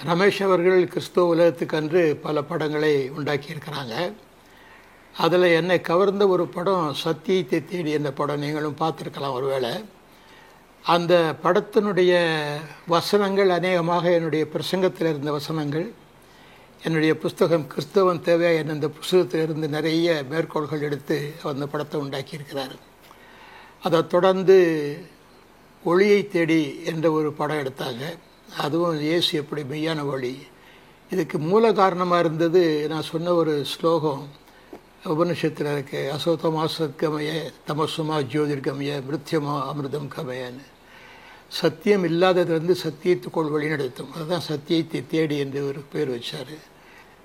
ரமேஷ் அவர்கள் கிறிஸ்துவ உலகத்துக்கன்று பல படங்களை உண்டாக்கியிருக்கிறாங்க. அதில் என்னை கவர்ந்த ஒரு படம் சத்தியத்தை தேடி என்ற படம். நீங்களும் பார்த்துருக்கலாம் ஒருவேளை. அந்த படத்தினுடைய வசனங்கள் அநேகமாக என்னுடைய பிரசங்கத்தில் இருந்த வசனங்கள். என்னுடைய புஸ்தகம் கிறிஸ்தவன் தேவையா என்ற இந்த புஸ்தகத்திலிருந்து நிறைய மேற்கோள்கள் எடுத்து அந்த படத்தை உண்டாக்கியிருக்கிறார். அதை தொடர்ந்து ஒளியை தேடி என்ற ஒரு படம் எடுத்தாங்க. அதுவும் இயேசு எப்படி மெய்யான ஒளி. இதுக்கு மூல காரணமாக இருந்தது நான் சொன்ன ஒரு ஸ்லோகம் உபனிஷத்தில் இருக்கு. அசோதமா சத்கமய தமசுமா ஜோதிர்கமய மிருத்யமா அமிர்தம் கமயன்னு. சத்தியம் இல்லாதது சத்தியத்துக்குள் வழிநடத்தும். அதுதான் சத்தியத்தை தேடி என்று ஒரு பேர் வச்சார்.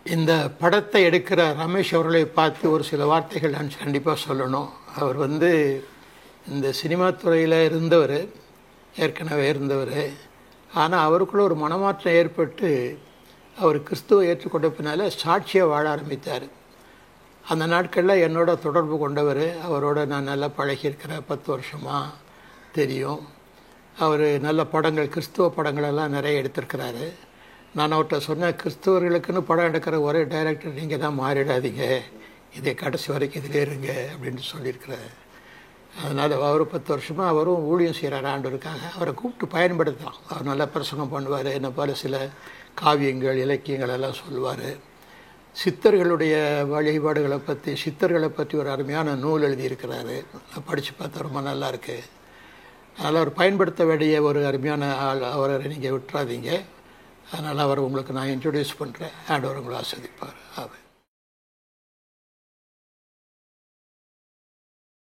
இந்த படத்தை எடுக்கிற ரமேஷ் அவர்களை பார்த்து ஒரு சில வார்த்தைகள் நான் கண்டிப்பாக சொல்லணும். அவர் இந்த சினிமா துறையில் இருந்தவர், ஏற்கனவே இருந்தவர். ஆனால் அவருக்குள்ள ஒரு மனமாற்றம் ஏற்பட்டு அவர் கிறிஸ்துவை ஏற்றுக்கொண்ட பின்னால் சாட்சியாக வாழ ஆரம்பித்தார். அந்த நாட்களில் என்னோட தொடர்பு கொண்டவர். அவரோட நான் நல்லா பழகியிருக்கிறேன். 10 வருஷமாக தெரியும். அவர் நல்ல படங்கள், கிறிஸ்துவ படங்களெல்லாம் நிறைய எடுத்திருக்கிறாரு. நான் அவர்கிட்ட சொன்னேன், கிறிஸ்துவர்களுக்குன்னு படம் எடுக்கிற ஒரே டைரக்டர் நீங்கள் தான், மாறிடாதீங்க, இதை கடைசி வரைக்கும் இதில் இருங்க அப்படின்னு சொல்லியிருக்கிறார். அதனால் அவர் 10 வருஷமாக அவரும் ஊழியம் செய்கிறார் ஆண்டவருக்காக. அவரை கூப்பிட்டு பயன்படுத்தலாம். அவர் நல்லா பிரசங்கம் பண்ணுவார். என்ன போல சில காவியங்கள் இலக்கியங்கள் எல்லாம் சொல்லுவார். சித்தர்களுடைய வழிபாடுகளை பற்றி, சித்தர்களை பற்றி ஒரு அருமையான நூல் எழுதியிருக்கிறாரு. படித்து பார்த்தா ரொம்ப நல்லா இருக்குது. அதனால் அவர் பயன்படுத்த வேண்டிய ஒரு அருமையான ஆள். அவரை நீங்கள் விட்டுறாதீங்க. அதனால் அவர் உங்களுக்கு நான் இன்ட்ரடியூஸ் பண்ணுறேன். ஆண்டவர் உங்களை ஆஸ்வதிப்பார்.